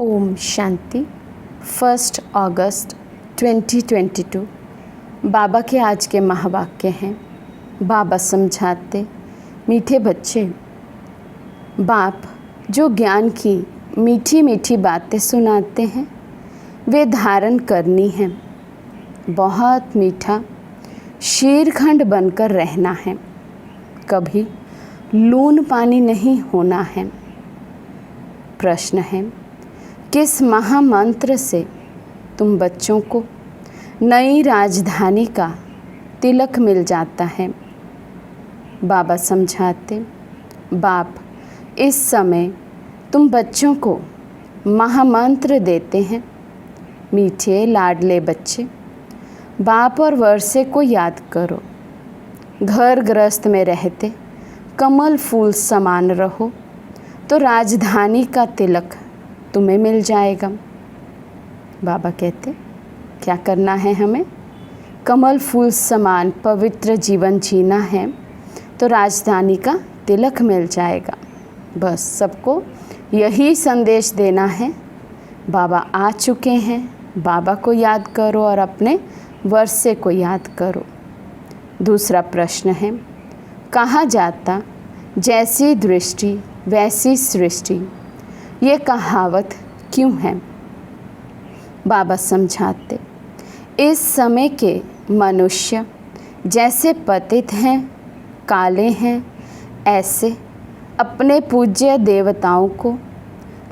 ओम शांति। 1 अगस्त 2022 बाबा के आज के महावाक्य हैं। बाबा समझाते, मीठे बच्चे, बाप जो ज्ञान की मीठी मीठी बातें सुनाते हैं वे धारण करनी हैं। बहुत मीठा शीरखंड बनकर रहना है, कभी लून पानी नहीं होना है। प्रश्न है, किस महामंत्र से तुम बच्चों को नई राजधानी का तिलक मिल जाता है? बाबा समझाते, बाप इस समय तुम बच्चों को महामंत्र देते हैं। मीठे लाडले बच्चे, बाप और वर्षे को याद करो। घर गृहस्थ में रहते कमल फूल समान रहो तो राजधानी का तिलक तुम्हें मिल जाएगा। बाबा कहते, क्या करना है हमें? कमल फूल समान पवित्र जीवन जीना है तो राजधानी का तिलक मिल जाएगा। बस सबको यही संदेश देना है। बाबा आ चुके हैं, बाबा को याद करो और अपने वर्षे को याद करो। दूसरा प्रश्न है, कहा जाता जैसी दृष्टि वैसी सृष्टि, ये कहावत क्यों है? बाबा समझाते, इस समय के मनुष्य जैसे पतित हैं, काले हैं, ऐसे अपने पूज्य देवताओं को,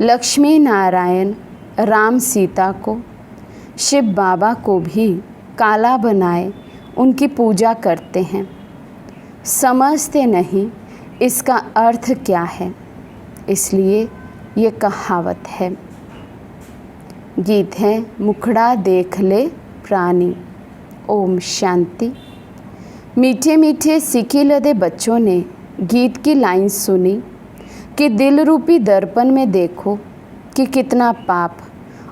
लक्ष्मी नारायण राम सीता को, शिव बाबा को भी काला बनाए उनकी पूजा करते हैं। समझते नहीं इसका अर्थ क्या है, इसलिए ये कहावत है। गीत है, मुखड़ा देख ले प्राणी। ओम शांति। मीठे मीठे सीखे लदे बच्चों ने गीत की लाइन सुनी कि दिल रूपी दर्पण में देखो कि कितना पाप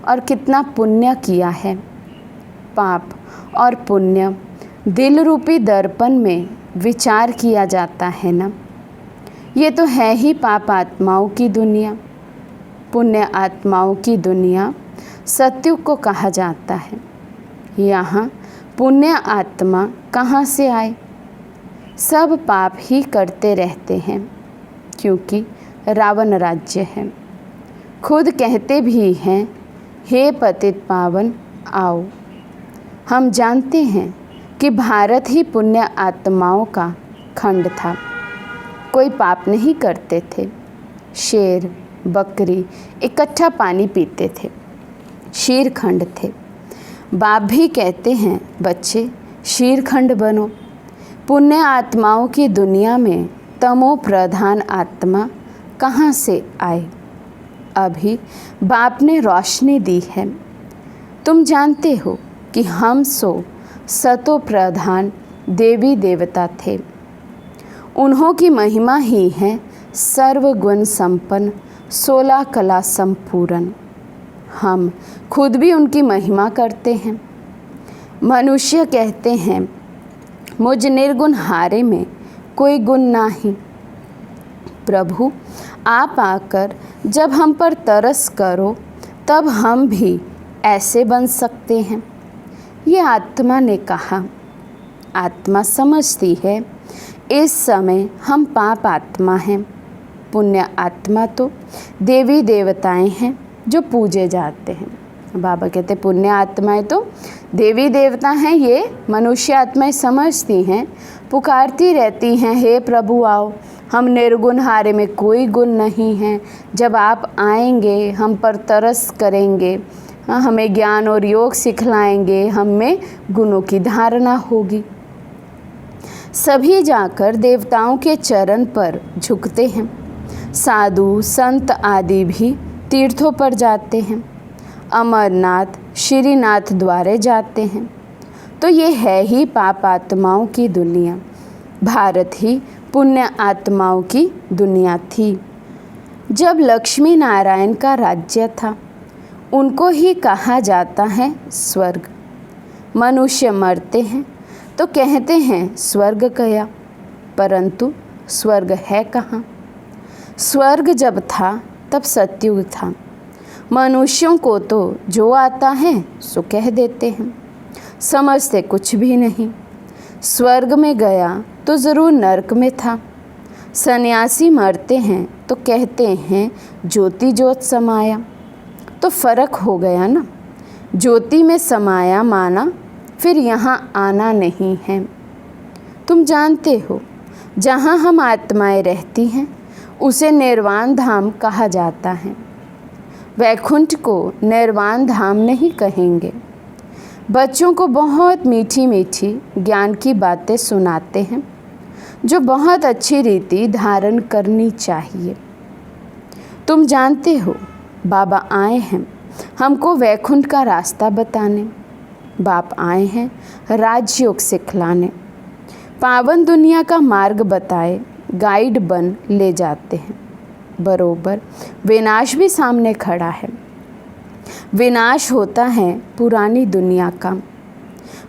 और कितना पुण्य किया है। पाप और पुण्य दिल रूपी दर्पण में विचार किया जाता है ना। ये तो है ही पाप आत्माओं की दुनिया। पुण्य आत्माओं की दुनिया सत्युग को कहा जाता है। यहाँ पुण्य आत्मा कहाँ से आए? सब पाप ही करते रहते हैं, क्योंकि रावण राज्य है। खुद कहते भी हैं, हे पतित पावन आओ। हम जानते हैं कि भारत ही पुण्य आत्माओं का खंड था। कोई पाप नहीं करते थे। शेर बकरी इकट्ठा पानी पीते थे, शीरखंड थे। बाप भी कहते हैं, बच्चे शीरखंड बनो। पुण्य आत्माओं की दुनिया में तमो प्रधान आत्मा कहाँ से आए? अभी बाप ने रोशनी दी है। तुम जानते हो कि हम सतो प्रधान देवी देवता थे। उन्हों की महिमा ही है सर्वगुण संपन्न 16 कला संपूर्ण। हम खुद भी उनकी महिमा करते हैं। मनुष्य कहते हैं, मुझ निर्गुण हारे में कोई गुण नहीं। प्रभु आप आकर जब हम पर तरस करो तब हम भी ऐसे बन सकते हैं। ये आत्मा ने कहा। आत्मा समझती है इस समय हम पाप आत्मा हैं। पुण्य आत्मा तो देवी देवताएं हैं जो पूजे जाते हैं। बाबा कहते पुण्य आत्माएं तो देवी देवता हैं। ये मनुष्य आत्माएं समझती हैं, पुकारती रहती हैं, हे प्रभु आओ। हम निर्गुण हारे में कोई गुण नहीं है। जब आप आएंगे हम पर तरस करेंगे, हमें ज्ञान और योग सिखलाएंगे, हम में गुणों की धारणा होगी। सभी जाकर देवताओं के चरण पर झुकते हैं। साधु संत आदि भी तीर्थों पर जाते हैं। अमरनाथ श्रीनाथ द्वारे जाते हैं। तो ये है ही पाप आत्माओं की दुनिया। भारत ही पुण्य आत्माओं की दुनिया थी। जब लक्ष्मी नारायण का राज्य था, उनको ही कहा जाता है स्वर्ग। मनुष्य मरते हैं तो कहते हैं स्वर्ग गया, परंतु स्वर्ग है कहाँ? स्वर्ग जब था तब सतयुग था। मनुष्यों को तो जो आता है सो कह देते हैं, समझते कुछ भी नहीं। स्वर्ग में गया तो ज़रूर नरक में था। सन्यासी मरते हैं तो कहते हैं ज्योति ज्योत समाया, तो फ़र्क हो गया ना। ज्योति में समाया माना, फिर यहाँ आना नहीं है। तुम जानते हो जहाँ हम आत्माएं रहती हैं उसे निर्वाण धाम कहा जाता है। वैकुंठ को निर्वाण धाम नहीं कहेंगे। बच्चों को बहुत मीठी मीठी ज्ञान की बातें सुनाते हैं जो बहुत अच्छी रीति धारण करनी चाहिए। तुम जानते हो बाबा आए हैं हमको वैकुंठ का रास्ता बताने। बाप आए हैं राजयोग सिखलाने। पावन दुनिया का मार्ग बताए गाइड बन ले जाते हैं। बरोबर विनाश भी सामने खड़ा है। विनाश होता है पुरानी दुनिया का।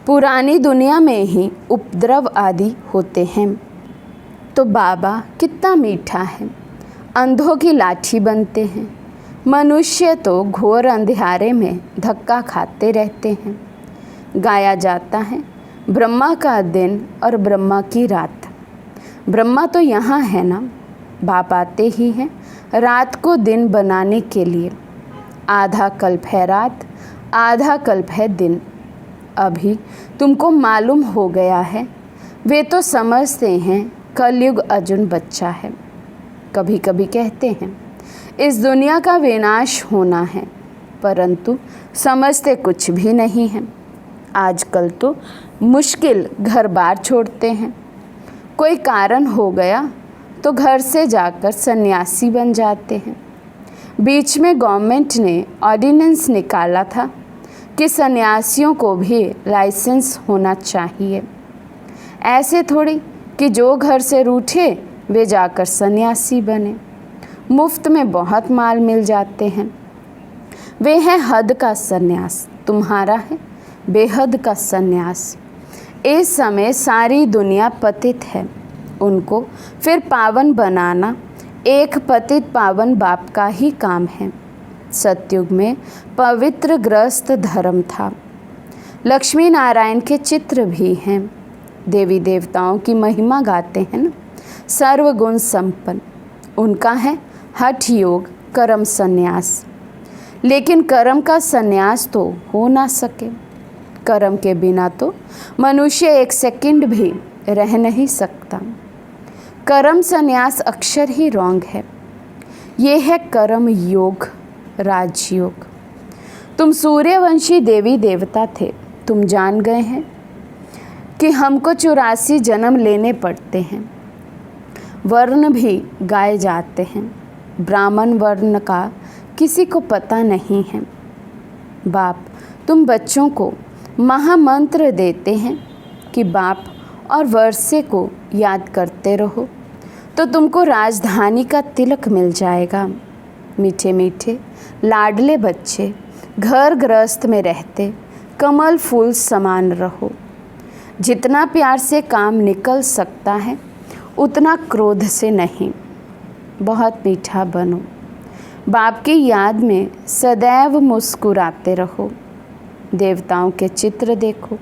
पुरानी दुनिया में ही उपद्रव आदि होते हैं। तो बाबा कितना मीठा है, अंधों की लाठी बनते हैं। मनुष्य तो घोर अंधियारे में धक्का खाते रहते हैं। गाया जाता है ब्रह्मा का दिन और ब्रह्मा की रात। ब्रह्मा तो यहाँ है ना, बाप आते ही हैं रात को दिन बनाने के लिए। आधा कल्प है रात, आधा कल्प है दिन। अभी तुमको मालूम हो गया है। वे तो समझते हैं कलयुग अर्जुन बच्चा है। कभी कभी कहते हैं इस दुनिया का विनाश होना है, परंतु समझते कुछ भी नहीं हैं। आजकल तो मुश्किल घर बार छोड़ते हैं। कोई कारण हो गया तो घर से जाकर सन्यासी बन जाते हैं। बीच में गवर्नमेंट ने ऑर्डिनेंस निकाला था कि सन्यासियों को भी लाइसेंस होना चाहिए। ऐसे थोड़ी कि जो घर से रूठे वे जाकर सन्यासी बने। मुफ्त में बहुत माल मिल जाते हैं। वे है हद का सन्यास, तुम्हारा है बेहद का सन्यास। इस समय सारी दुनिया पतित है, उनको फिर पावन बनाना एक पतित पावन बाप का ही काम है। सतयुग में पवित्र ग्रस्त धर्म था। लक्ष्मी नारायण के चित्र भी हैं। देवी देवताओं की महिमा गाते हैं ना। सर्वगुण संपन्न उनका है हठ योग कर्म संन्यास। लेकिन कर्म का संन्यास तो हो ना सके। कर्म के बिना तो मनुष्य एक सेकंड भी रह नहीं सकता। कर्म संन्यास अक्षर ही रॉन्ग है। ये है कर्म योग, राजयोग। तुम सूर्यवंशी देवी देवता थे, तुम जान गए हैं कि हमको 84 जन्म लेने पड़ते हैं। वर्ण भी गाए जाते हैं। ब्राह्मण वर्ण का किसी को पता नहीं है। बाप तुम बच्चों को महामंत्र देते हैं कि बाप और वर्षे को याद करते रहो तो तुमको राजधानी का तिलक मिल जाएगा। मीठे मीठे लाडले बच्चे घर गृहस्थ में रहते कमल फूल समान रहो। जितना प्यार से काम निकल सकता है उतना क्रोध से नहीं। बहुत मीठा बनो। बाप की याद में सदैव मुस्कुराते रहो। देवताओं के चित्र देखो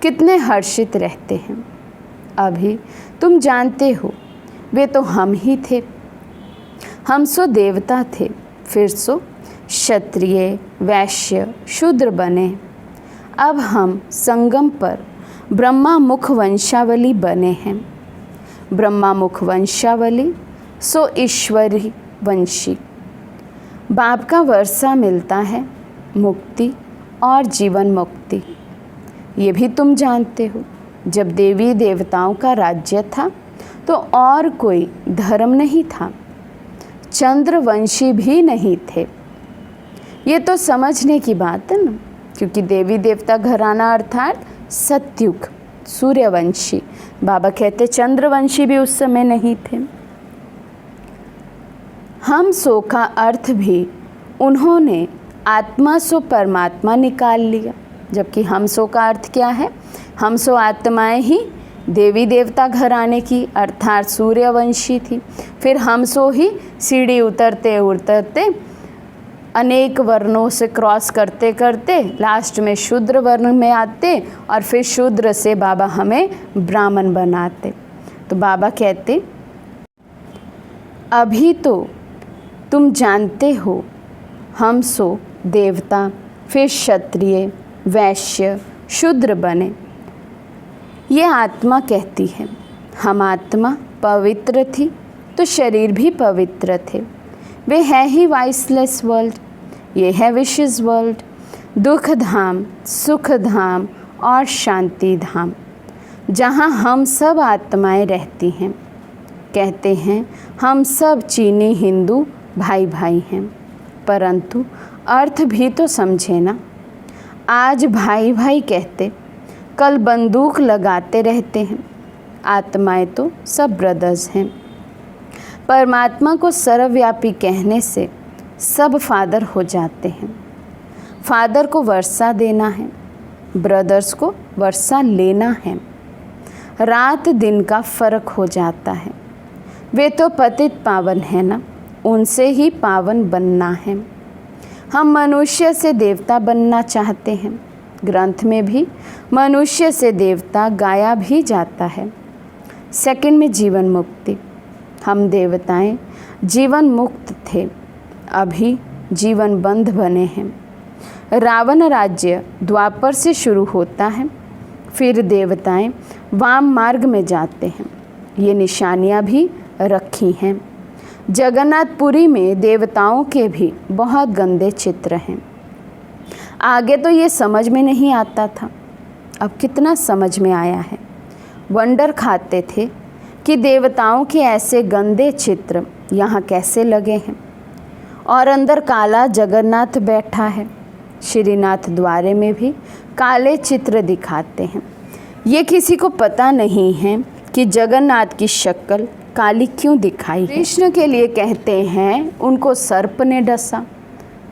कितने हर्षित रहते हैं। अभी तुम जानते हो वे तो हम ही थे। हम सो देवता थे, फिर सो क्षत्रिय वैश्य शूद्र बने। अब हम संगम पर ब्रह्मा मुख वंशावली बने हैं। ब्रह्मा मुख वंशावली सो ईश्वरी वंशी। बाप का वर्षा मिलता है मुक्ति और जीवन मुक्ति। ये भी तुम जानते हो जब देवी देवताओं का राज्य था तो और कोई धर्म नहीं था, चंद्रवंशी भी नहीं थे। ये तो समझने की बात है ना, क्योंकि देवी देवता घराना अर्थात सतयुग सूर्यवंशी। बाबा कहते चंद्रवंशी भी उस समय नहीं थे। हम सो का अर्थ भी उन्होंने आत्मा सो परमात्मा निकाल लिया, जबकि हम सो का अर्थ क्या है? हम सो आत्माएं ही देवी देवता घराने की अर्थात सूर्यवंशी थी। फिर हम सो ही सीढ़ी उतरते उतरते अनेक वर्णों से क्रॉस करते करते लास्ट में शूद्र वर्ण में आते और फिर शूद्र से बाबा हमें ब्राह्मण बनाते। तो बाबा कहते, अभी तो तुम जानते हो हम सो देवता, फिर क्षत्रिय, वैश्य, शूद्र बने। ये आत्मा कहती है, हम आत्मा पवित्र थी तो शरीर भी पवित्र थे। वे है ही वाइसलेस वर्ल्ड, ये है विशेष वर्ल्ड, दुख धाम, सुख धाम और शांति धाम, जहाँ हम सब आत्माएं रहती हैं। कहते हैं हम सब चीनी हिंदू भाई भाई हैं, परंतु अर्थ भी तो समझे ना। आज भाई भाई कहते, कल बंदूक लगाते रहते हैं। आत्माएं तो सब ब्रदर्स हैं। परमात्मा को सर्वव्यापी कहने से सब फादर हो जाते हैं। फादर को वर्षा देना है, ब्रदर्स को वर्षा लेना है। रात दिन का फर्क हो जाता है। वे तो पतित पावन है ना, उनसे ही पावन बनना है। हम मनुष्य से देवता बनना चाहते हैं। ग्रंथ में भी मनुष्य से देवता गाया भी जाता है। सेकंड में जीवन मुक्ति। हम देवताएं जीवन मुक्त थे, अभी जीवन बंध बने हैं। रावण राज्य द्वापर से शुरू होता है, फिर देवताएं वाम मार्ग में जाते हैं। ये निशानियां भी रखी हैं। जगन्नाथपुरी में देवताओं के भी बहुत गंदे चित्र हैं। आगे तो ये समझ में नहीं आता था, अब कितना समझ में आया है। वंडर खाते थे कि देवताओं के ऐसे गंदे चित्र यहाँ कैसे लगे हैं। और अंदर काला जगन्नाथ बैठा है। श्रीनाथ द्वारे में भी काले चित्र दिखाते हैं। ये किसी को पता नहीं है कि जगन्नाथ की शक्ल काली क्यों दिखाई है। कृष्ण के लिए कहते हैं उनको सर्प ने डसा।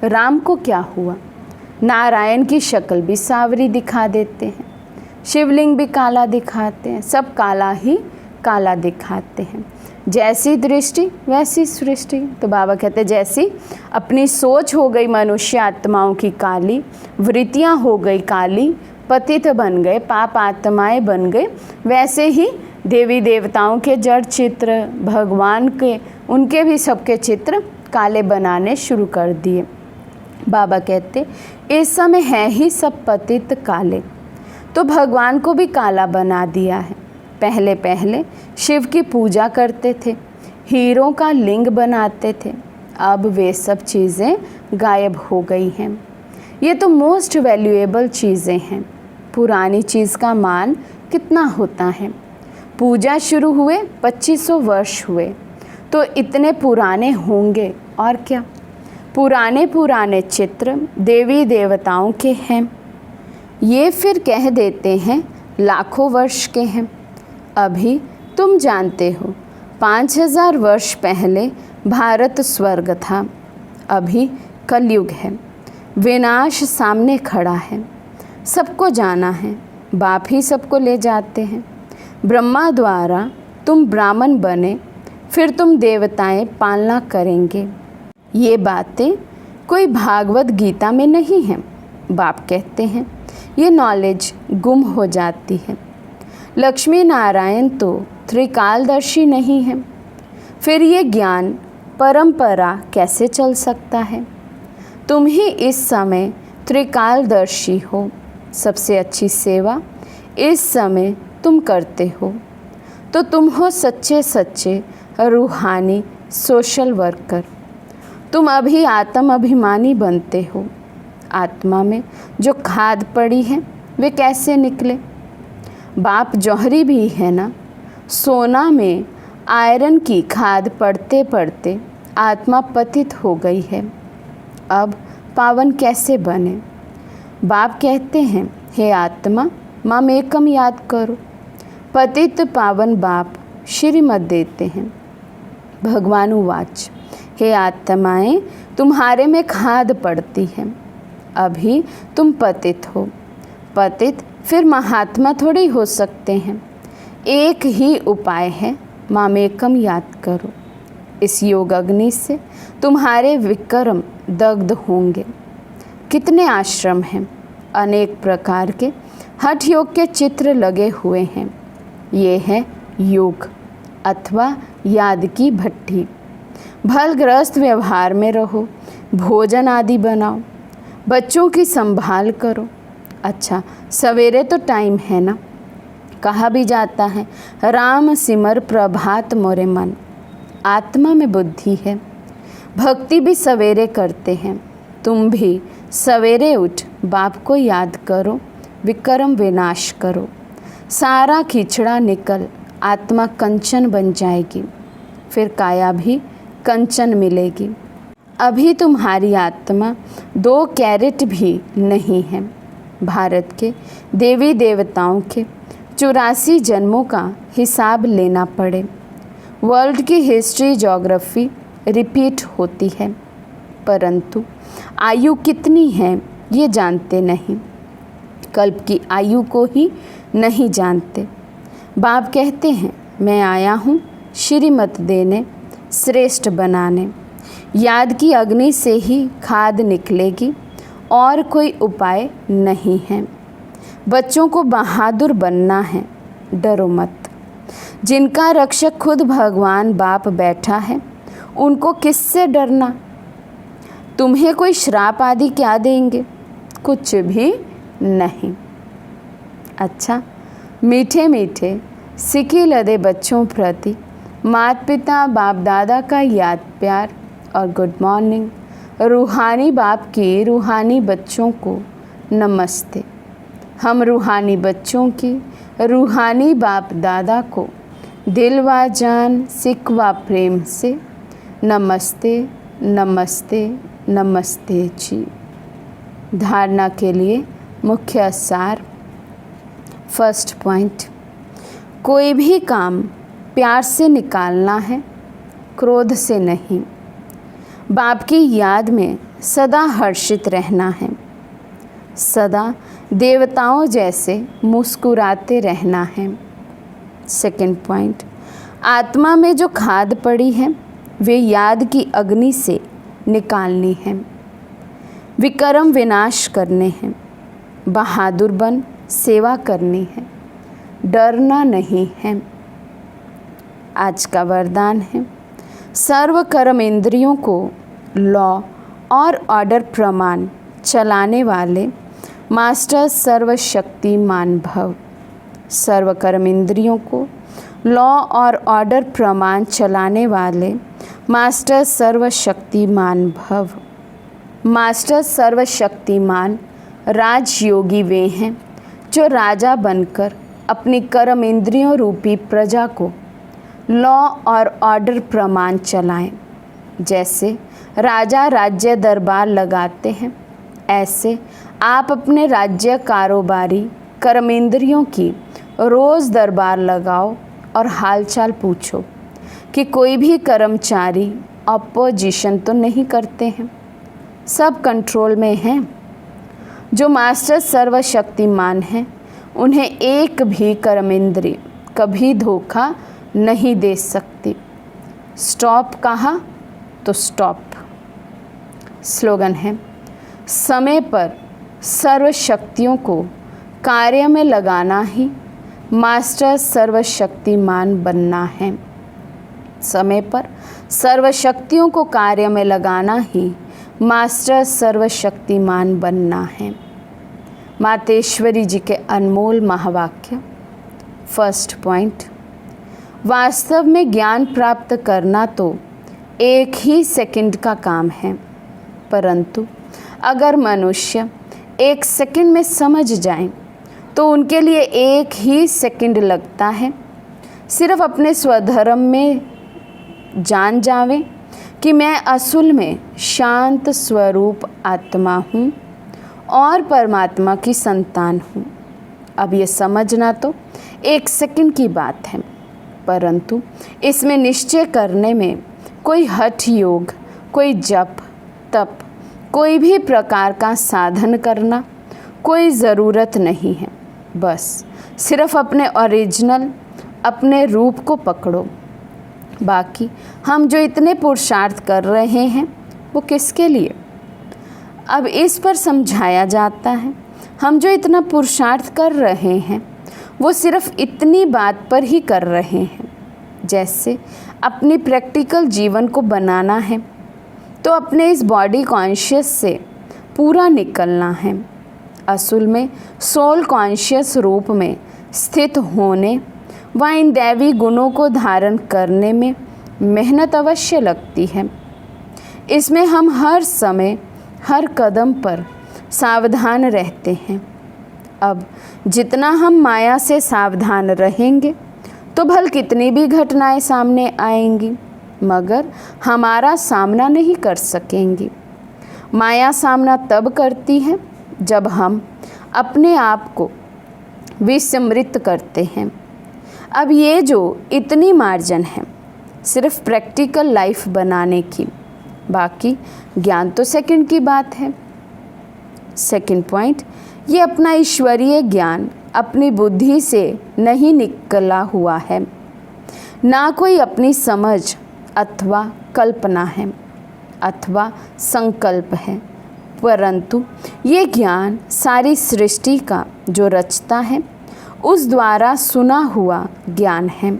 राम को क्या हुआ? नारायण की शक्ल भी सांवरी दिखा देते हैं, शिवलिंग भी काला दिखाते हैं, सब काला ही काला दिखाते हैं। जैसी दृष्टि वैसी सृष्टि। तो बाबा कहते जैसी अपनी सोच हो गई मनुष्य आत्माओं की काली, वृत्तियाँ हो गई काली, पतित बन गए, पाप आत्माएं बन गए, वैसे ही देवी देवताओं के जड़ चित्र, भगवान के, उनके भी सबके चित्र काले बनाने शुरू कर दिए। बाबा कहते इस समय है ही सब पतित काले, तो भगवान को भी काला बना दिया है। पहले पहले शिव की पूजा करते थे, हीरों का लिंग बनाते थे, अब वे सब चीज़ें गायब हो गई हैं। ये तो मोस्ट वैल्यूएबल चीज़ें हैं। पुरानी चीज़ का मान कितना होता है। पूजा शुरू हुए 2500 वर्ष हुए, तो इतने पुराने होंगे और क्या। पुराने पुराने चित्र देवी देवताओं के हैं। ये फिर कह देते हैं लाखों वर्ष के हैं। अभी तुम जानते हो 5000 वर्ष पहले भारत स्वर्ग था, अभी कलयुग है, विनाश सामने खड़ा है। सबको जाना है, बाप ही सबको ले जाते हैं। ब्रह्मा द्वारा तुम ब्राह्मण बने, फिर तुम देवताएं पालना करेंगे। ये बातें कोई भागवत गीता में नहीं हैं। बाप कहते हैं ये नॉलेज गुम हो जाती है। लक्ष्मी नारायण तो त्रिकालदर्शी नहीं है, फिर ये ज्ञान परंपरा कैसे चल सकता है। तुम ही इस समय त्रिकालदर्शी हो। सबसे अच्छी सेवा इस समय तुम करते हो, तो तुम हो सच्चे सच्चे रूहानी सोशल वर्कर। तुम अभी आत्म अभिमानी बनते हो। आत्मा में जो खाद पड़ी है वे कैसे निकले। बाप जौहरी भी है ना। सोना में आयरन की खाद पड़ते पड़ते आत्मा पतित हो गई है, अब पावन कैसे बने। बाप कहते हैं हे आत्मा माम एकम याद करो। पतित पावन बाप श्रीमत देते हैं। भगवान उवाच हे आत्माएं तुम्हारे में खाद पड़ती है, अभी तुम पतित हो। पतित फिर महात्मा थोड़ी हो सकते हैं। एक ही उपाय है मामेकम याद करो। इस योग अग्नि से तुम्हारे विक्रम दग्ध होंगे। कितने आश्रम हैं, अनेक प्रकार के हठ योग के चित्र लगे हुए हैं। ये है योग अथवा याद की भट्ठी। भलग्रस्त व्यवहार में रहो, भोजन आदि बनाओ, बच्चों की संभाल करो। अच्छा, सवेरे तो टाइम है ना। कहा भी जाता है, राम सिमर प्रभात मोरे मन। आत्मा में बुद्धि है। भक्ति भी सवेरे करते हैं। तुम भी सवेरे उठ बाप को याद करो, विक्रम विनाश करो। सारा खिचड़ा निकल आत्मा कंचन बन जाएगी, फिर काया भी कंचन मिलेगी। अभी तुम्हारी आत्मा 2 कैरेट भी नहीं है। भारत के देवी देवताओं के 84 जन्मों का हिसाब लेना पड़े। वर्ल्ड की हिस्ट्री ज्योग्राफी रिपीट होती है, परंतु आयु कितनी है ये जानते नहीं। कल्प की आयु को ही नहीं जानते। बाप कहते हैं, मैं आया हूँ श्रीमत देने, श्रेष्ठ बनाने। याद की अग्नि से ही खाद निकलेगी और कोई उपाय नहीं है। बच्चों को बहादुर बनना है, डरो मत। जिनका रक्षक खुद भगवान बाप बैठा है, उनको किससे डरना। तुम्हें कोई श्राप आदि क्या देंगे, कुछ भी नहीं। अच्छा, मीठे मीठे सिकी लदे बच्चों प्रति माता पिता बाप दादा का याद प्यार और गुड मॉर्निंग। रूहानी बाप की रूहानी बच्चों को नमस्ते। हम रूहानी बच्चों की रूहानी बाप दादा को दिल व जान सिक व प्रेम से नमस्ते नमस्ते नमस्ते जी। धारणा के लिए मुख्य सार। फर्स्ट पॉइंट, कोई भी काम प्यार से निकालना है, क्रोध से नहीं। बाप की याद में सदा हर्षित रहना है, सदा देवताओं जैसे मुस्कुराते रहना है। सेकंड पॉइंट, आत्मा में जो खाद पड़ी है वे याद की अग्नि से निकालनी है। विक्रम विनाश करने हैं, बहादुर बन सेवा करनी है, डरना नहीं है। आज का वरदान है, सर्व कर्म इंद्रियों को लॉ और ऑर्डर प्रमाण चलाने वाले मास्टर सर्वशक्तिमान भव। सर्व कर्म इंद्रियों को लॉ और ऑर्डर प्रमाण चलाने वाले मास्टर सर्वशक्तिमान भव। मास्टर सर्वशक्तिमान राजयोगी वे हैं जो राजा बनकर अपनी कर्म इंद्रियों रूपी प्रजा को लॉ और ऑर्डर प्रमाण चलाएं। जैसे राजा राज्य दरबार लगाते हैं, ऐसे आप अपने राज्य कारोबारी कर्मेंद्रियों की रोज़ दरबार लगाओ और हालचाल पूछो कि कोई भी कर्मचारी अपोजिशन तो नहीं करते हैं, सब कंट्रोल में हैं। जो मास्टर सर्वशक्तिमान हैं, उन्हें एक भी कर्मेंद्रिय कभी धोखा नहीं दे सकती। स्टॉप कहा तो स्टॉप। स्लोगन है, समय पर सर्व शक्तियों को कार्य में लगाना ही मास्टर सर्वशक्तिमान बनना है। समय पर सर्व शक्तियों को कार्य में लगाना ही मास्टर सर्वशक्तिमान बनना है। मातेश्वरी जी के अनमोल महावाक्य। फर्स्ट पॉइंट, वास्तव में ज्ञान प्राप्त करना तो एक ही सेकंड का काम है, परंतु अगर मनुष्य एक सेकंड में समझ जाएं तो उनके लिए एक ही सेकंड लगता है। सिर्फ अपने स्वधर्म में जान जावें कि मैं असल में शांत स्वरूप आत्मा हूँ और परमात्मा की संतान हूँ। अब ये समझना तो एक सेकंड की बात है, परंतु इसमें निश्चय करने में कोई हठ योग, कोई जप तप, कोई भी प्रकार का साधन करना कोई ज़रूरत नहीं है। बस सिर्फ अपने ओरिजिनल अपने रूप को पकड़ो। बाकी हम जो इतने पुरुषार्थ कर रहे हैं वो किसके लिए? अब इस पर समझाया जाता है, हम जो इतना पुरुषार्थ कर रहे हैं वो सिर्फ इतनी बात पर ही कर रहे हैं, जैसे अपनी प्रैक्टिकल जीवन को बनाना है तो अपने इस बॉडी कॉन्शियस से पूरा निकलना है। असल में सोल कॉन्शियस रूप में स्थित होने व इन दैवी गुणों को धारण करने में मेहनत अवश्य लगती है। इसमें हम हर समय हर कदम पर सावधान रहते हैं। अब जितना हम माया से सावधान रहेंगे तो भल कितनी भी घटनाएं सामने आएंगी मगर हमारा सामना नहीं कर सकेंगी। माया सामना तब करती है जब हम अपने आप को विस्मृत करते हैं। अब ये जो इतनी मार्जिन है सिर्फ प्रैक्टिकल लाइफ बनाने की, बाकी ज्ञान तो सेकंड की बात है। सेकंड पॉइंट, ये अपना ईश्वरीय ज्ञान अपनी बुद्धि से नहीं निकला हुआ है, ना कोई अपनी समझ अथवा कल्पना है अथवा संकल्प है, परंतु ये ज्ञान सारी सृष्टि का जो रचता है उस द्वारा सुना हुआ ज्ञान है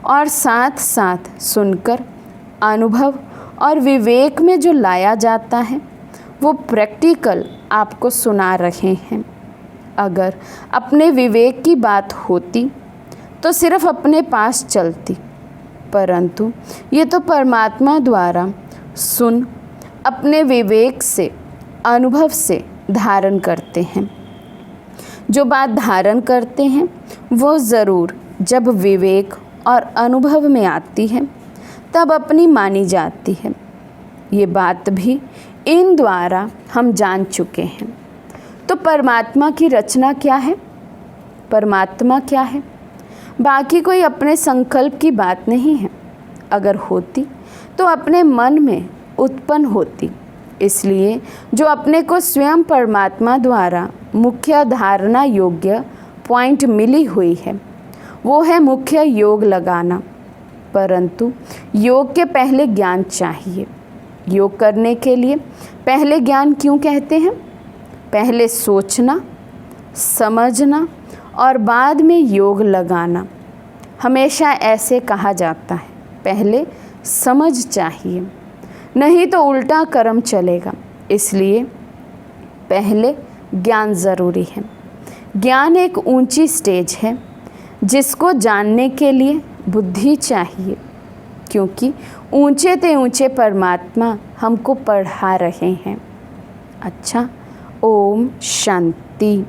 और साथ साथ सुनकर अनुभव और विवेक में जो लाया जाता है वो प्रैक्टिकल आपको सुना रहे हैं। अगर अपने विवेक की बात होती तो सिर्फ अपने पास चलती, परंतु ये तो परमात्मा द्वारा सुन अपने विवेक से अनुभव से धारण करते हैं। जो बात धारण करते हैं वो ज़रूर जब विवेक और अनुभव में आती है तब अपनी मानी जाती है। ये बात भी इन द्वारा हम जान चुके हैं। तो परमात्मा की रचना क्या है? परमात्मा क्या है? बाकी कोई अपने संकल्प की बात नहीं है। अगर होती तो अपने मन में उत्पन्न होती। इसलिए जो अपने को स्वयं परमात्मा द्वारा मुख्य धारणा योग्य पॉइंट मिली हुई है वो है मुख्य योग लगाना। परंतु योग के पहले ज्ञान चाहिए। योग करने के लिए पहले ज्ञान क्यों कहते हैं? पहले सोचना, समझना और बाद में योग लगाना। हमेशा ऐसे कहा जाता है, पहले समझ चाहिए, नहीं तो उल्टा कर्म चलेगा। इसलिए पहले ज्ञान ज़रूरी है। ज्ञान एक ऊंची स्टेज है जिसको जानने के लिए बुद्धि चाहिए, क्योंकि ऊंचे ते ऊंचे परमात्मा हमको पढ़ा रहे हैं। अच्छा, ओम शांति।